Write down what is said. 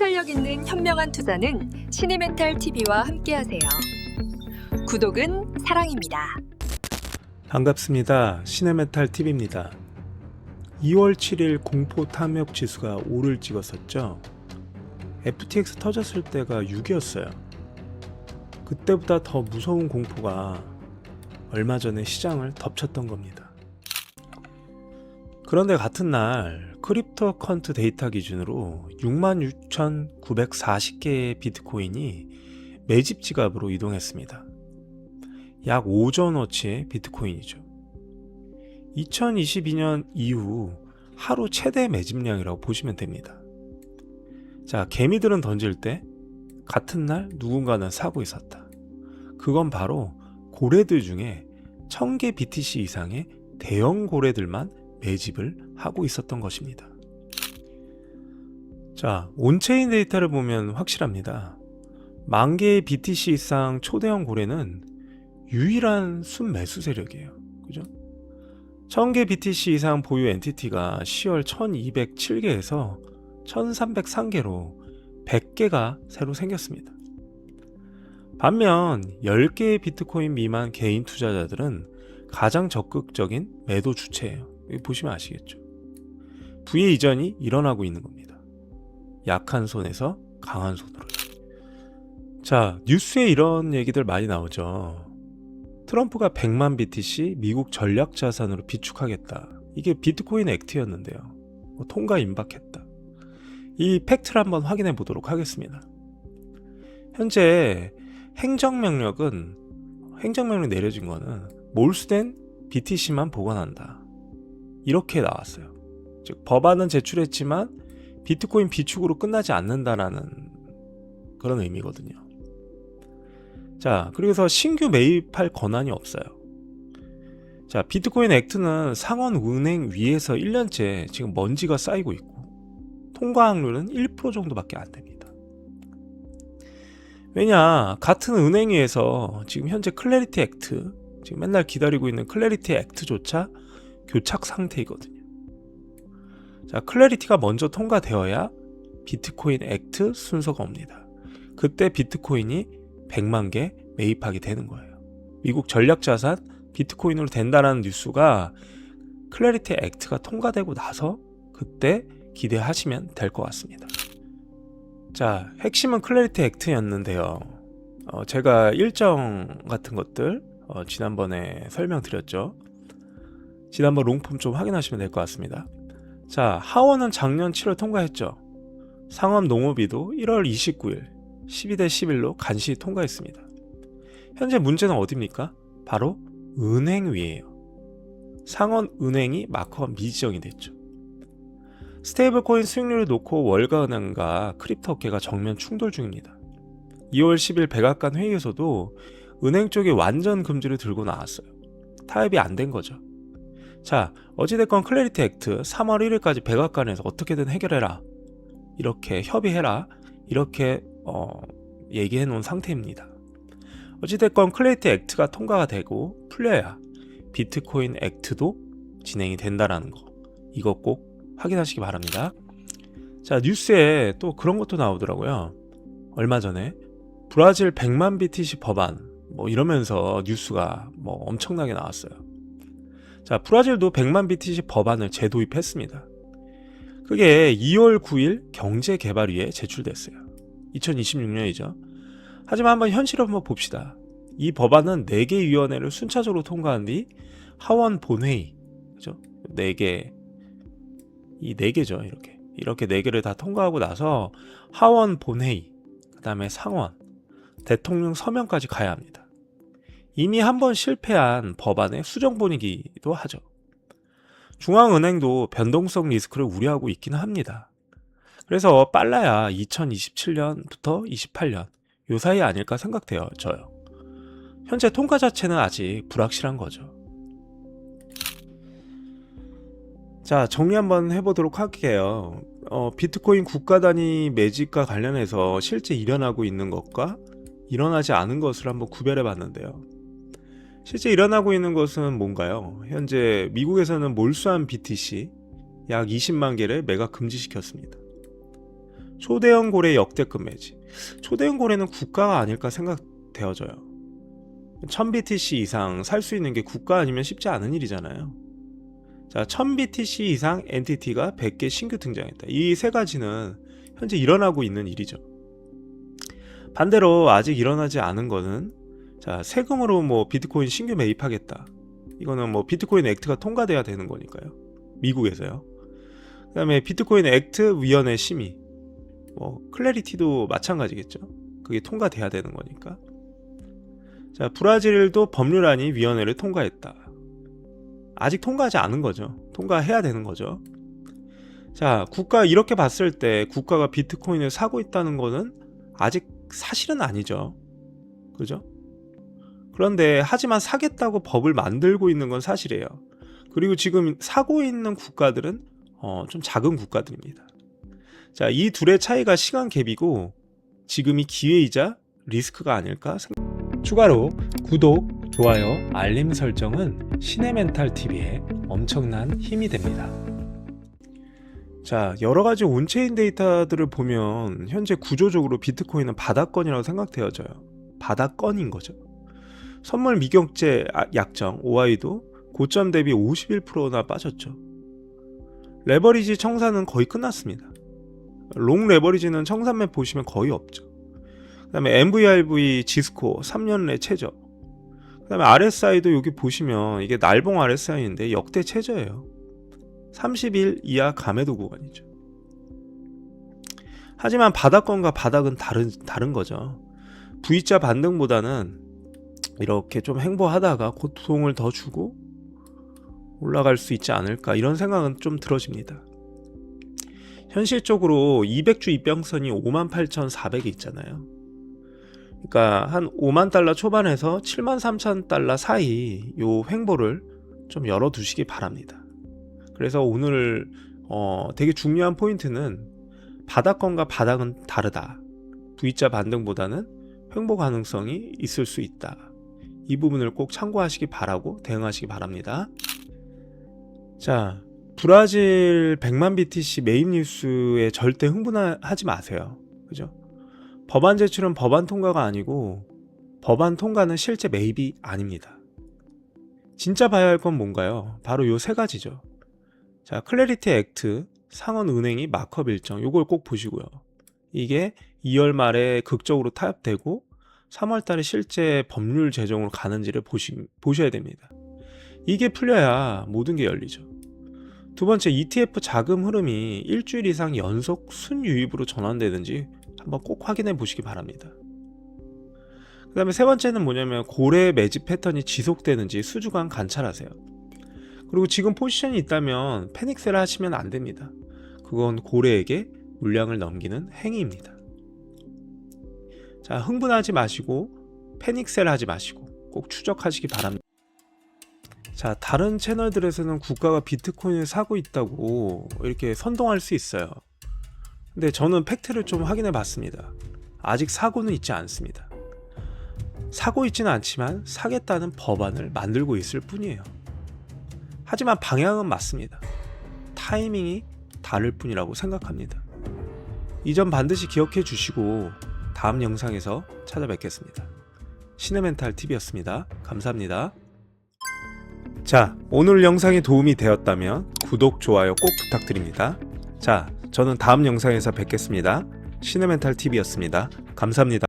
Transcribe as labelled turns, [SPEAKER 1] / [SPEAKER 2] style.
[SPEAKER 1] 통찰력 있는 현명한 투자는 시니멘탈TV와 함께하세요. 구독은 사랑입니다.
[SPEAKER 2] 반갑습니다. 시네메탈TV입니다. 2월 7일 공포 탐욕 지수가 5를 찍었었죠. FTX 터졌을 때가 6이었어요. 그때보다 더 무서운 공포가 얼마 전에 시장을 덮쳤던 겁니다. 그런데 같은 날 크립토컨트 데이터 기준으로 66,940개의 비트코인이 매집 지갑으로 이동했습니다. 약 5조 원어치의 비트코인이죠. 2022년 이후 하루 최대 매집량이라고 보시면 됩니다. 자, 개미들은 던질 때 같은 날 누군가는 사고 있었다. 그건 바로 고래들 중에 1000개 BTC 이상의 대형 고래들만 매집을 하고 있었던 것입니다. 자, 온체인 데이터를 보면 확실합니다. 10,000개의 BTC 이상 초대형 고래는 유일한 순매수 세력이에요. 그죠? 1000개 BTC 이상 보유 엔티티가 10월 1207개에서 1303개로 100개가 새로 생겼습니다. 반면 10개의 비트코인 미만 개인 투자자들은 가장 적극적인 매도 주체예요. 여기 보시면 아시겠죠? 부의 이전이 일어나고 있는 겁니다. 약한 손에서 강한 손으로. 자, 뉴스에 이런 얘기들 많이 나오죠. 트럼프가 100만 BTC 미국 전략 자산으로 비축하겠다. 이게 비트코인 액트였는데요. 통과 임박했다. 이 팩트를 한번 확인해 보도록 하겠습니다. 현재 행정명령 내려진 거는 몰수된 BTC만 보관한다. 이렇게 나왔어요. 즉 법안은 제출했지만 비트코인 비축으로 끝나지 않는다라는 그런 의미거든요. 자, 그래서 신규 매입할 권한이 없어요. 자, 비트코인 액트는 상원은행 위에서 1년째 지금 먼지가 쌓이고 있고 통과 확률은 1% 정도밖에 안 됩니다. 왜냐, 같은 은행위에서 지금 현재 클래리티 액트, 지금 맨날 기다리고 있는 클래리티 액트조차 교착 상태이거든요. 자, 클래리티가 먼저 통과되어야 비트코인 액트 순서가 옵니다. 그때 비트코인이 100만 개 매입하게 되는 거예요. 미국 전략자산 비트코인으로 된다는 뉴스가 클래리티 액트가 통과되고 나서 그때 기대하시면 될 것 같습니다. 자, 핵심은 클래리티 액트였는데요. 제가 일정 같은 것들 지난번에 설명드렸죠. 지난번 롱폼 좀 확인하시면 될 것 같습니다. 자, 하원은 작년 7월 통과했죠. 상원 농업위도 1월 29일 12대 11로 간신히 통과했습니다. 현재 문제는 어디입니까? 바로 은행위예요. 상원 은행이 마커가 미지정이 됐죠. 스테이블코인 수익률을 놓고 월가은행과 크립토업계가 정면 충돌 중입니다. 2월 10일 백악관 회의에서도 은행 쪽이 완전 금지를 들고 나왔어요. 타협이 안 된 거죠. 자, 어찌됐건 클래리티 액트 3월 1일까지 백악관에서 어떻게든 해결해라, 이렇게 협의해라, 이렇게 얘기해 놓은 상태입니다. 어찌됐건 클래리티 액트가 통과가 되고 풀려야 비트코인 액트도 진행이 된다라는 거, 이거 꼭 확인하시기 바랍니다. 자, 뉴스에 또 그런 것도 나오더라고요. 얼마 전에 브라질 100만 BTC 법안 이러면서 뉴스가 엄청나게 나왔어요. 자, 브라질도 100만 BTC 법안을 재도입했습니다. 그게 2월 9일 경제개발위에 제출됐어요. 2026년이죠. 하지만 한번 현실을 한번 봅시다. 이 법안은 4개 위원회를 순차적으로 통과한 뒤 하원 본회의, 그죠? 4개, 이 4개죠. 이렇게 4개를 다 통과하고 나서 하원 본회의, 그 다음에 상원, 대통령 서명까지 가야 합니다. 이미 한번 실패한 법안의 수정본이기도 하죠. 중앙은행도 변동성 리스크를 우려하고 있기는 합니다. 그래서 빨라야 2027년부터 28년 요 사이 아닐까 생각돼요. 저요. 현재 통과 자체는 아직 불확실한 거죠. 자, 정리 한번 해보도록 할게요. 비트코인 국가 단위 매집과 관련해서 실제 일어나고 있는 것과 일어나지 않은 것을 한번 구별해 봤는데요. 실제 일어나고 있는 것은 뭔가요? 현재 미국에서는 몰수한 BTC 약 20만 개를 매각 금지시켰습니다. 초대형 고래 역대급 매지. 초대형 고래는 국가가 아닐까 생각되어져요. 1000BTC 이상 살 수 있는 게 국가 아니면 쉽지 않은 일이잖아요. 자, 1000BTC 이상 엔티티가 100개 신규 등장했다. 이 세 가지는 현재 일어나고 있는 일이죠. 반대로 아직 일어나지 않은 거는, 자, 세금으로 뭐 비트코인 신규 매입하겠다. 이거는 뭐 비트코인 액트가 통과돼야 되는 거니까요. 미국에서요. 그 다음에 비트코인 액트 위원회 심의, 뭐 클래리티도 마찬가지겠죠. 그게 통과돼야 되는 거니까. 자, 브라질도 법률안이 위원회를 통과했다. 아직 통과하지 않은 거죠. 통과해야 되는 거죠. 자, 국가 이렇게 봤을 때 국가가 비트코인을 사고 있다는 거는 아직 사실은 아니죠. 그죠? 그런데 하지만 사겠다고 법을 만들고 있는 건 사실이에요. 그리고 지금 사고 있는 국가들은 좀 작은 국가들입니다. 자, 이 둘의 차이가 시간 갭이고 지금이 기회이자 리스크가 아닐까 생각합니다. 추가로 구독, 좋아요, 알림 설정은 신의멘탈TV에 엄청난 힘이 됩니다. 자, 여러가지 온체인 데이터들을 보면 현재 구조적으로 비트코인은 바닥권이라고 생각되어져요. 바닥권인 거죠. 선물 미경제 약정 OI도 고점 대비 51%나 빠졌죠. 레버리지 청산은 거의 끝났습니다. 롱 레버리지는 청산맵 보시면 거의 없죠. 그 다음에 MVRV 지스코 3년 내 최저. 그 다음에 RSI도 여기 보시면 이게 날봉 RSI인데 역대 최저예요. 30일 이하 가매도 구간이죠. 하지만 바닥권과 바닥은 다른 거죠. V자 반등보다는 이렇게 좀 횡보하다가 고통을 더 주고 올라갈 수 있지 않을까, 이런 생각은 좀 들어집니다. 현실적으로 200주 입병선이 58,400이 있잖아요. 그러니까 한 5만 달러 초반에서 73,000달러 사이 요 횡보를 좀 열어두시기 바랍니다. 그래서 오늘 되게 중요한 포인트는 바닥권과 바닥은 다르다. V자 반등보다는 횡보 가능성이 있을 수 있다. 이 부분을 꼭 참고하시기 바라고 대응하시기 바랍니다. 자, 브라질 100만 BTC 매입 뉴스에 절대 흥분하지 마세요. 그죠? 법안 제출은 법안 통과가 아니고 법안 통과는 실제 매입이 아닙니다. 진짜 봐야 할 건 뭔가요? 바로 요 세 가지죠. 자, 클래리티 액트, 상원은행이 마크업 일정, 요걸 꼭 보시고요. 이게 2월 말에 극적으로 타협되고 3월 달에 실제 법률 제정으로 가는지를 보셔야 됩니다. 이게 풀려야 모든 게 열리죠. 두 번째, ETF 자금 흐름이 일주일 이상 연속 순유입으로 전환되는지 한번 꼭 확인해 보시기 바랍니다. 그 다음에 세 번째는 뭐냐면 고래 매집 패턴이 지속되는지 수주간 관찰하세요. 그리고 지금 포지션이 있다면 패닉셀 하시면 안 됩니다. 그건 고래에게 물량을 넘기는 행위입니다. 자, 흥분하지 마시고 패닉셀 하지 마시고 꼭 추적하시기 바랍니다. 자, 다른 채널들에서는 국가가 비트코인을 사고 있다고 이렇게 선동할 수 있어요. 근데 저는 팩트를 좀 확인해 봤습니다. 아직 사고는 있지 않습니다. 사고 있지는 않지만 사겠다는 법안을 만들고 있을 뿐이에요. 하지만 방향은 맞습니다. 타이밍이 다를 뿐이라고 생각합니다. 이 점 반드시 기억해 주시고 다음 영상에서 찾아뵙겠습니다. 신의멘탈TV였습니다. 감사합니다. 자, 오늘 영상이 도움이 되었다면 구독, 좋아요 꼭 부탁드립니다. 자, 저는 다음 영상에서 뵙겠습니다. 신의멘탈TV였습니다. 감사합니다.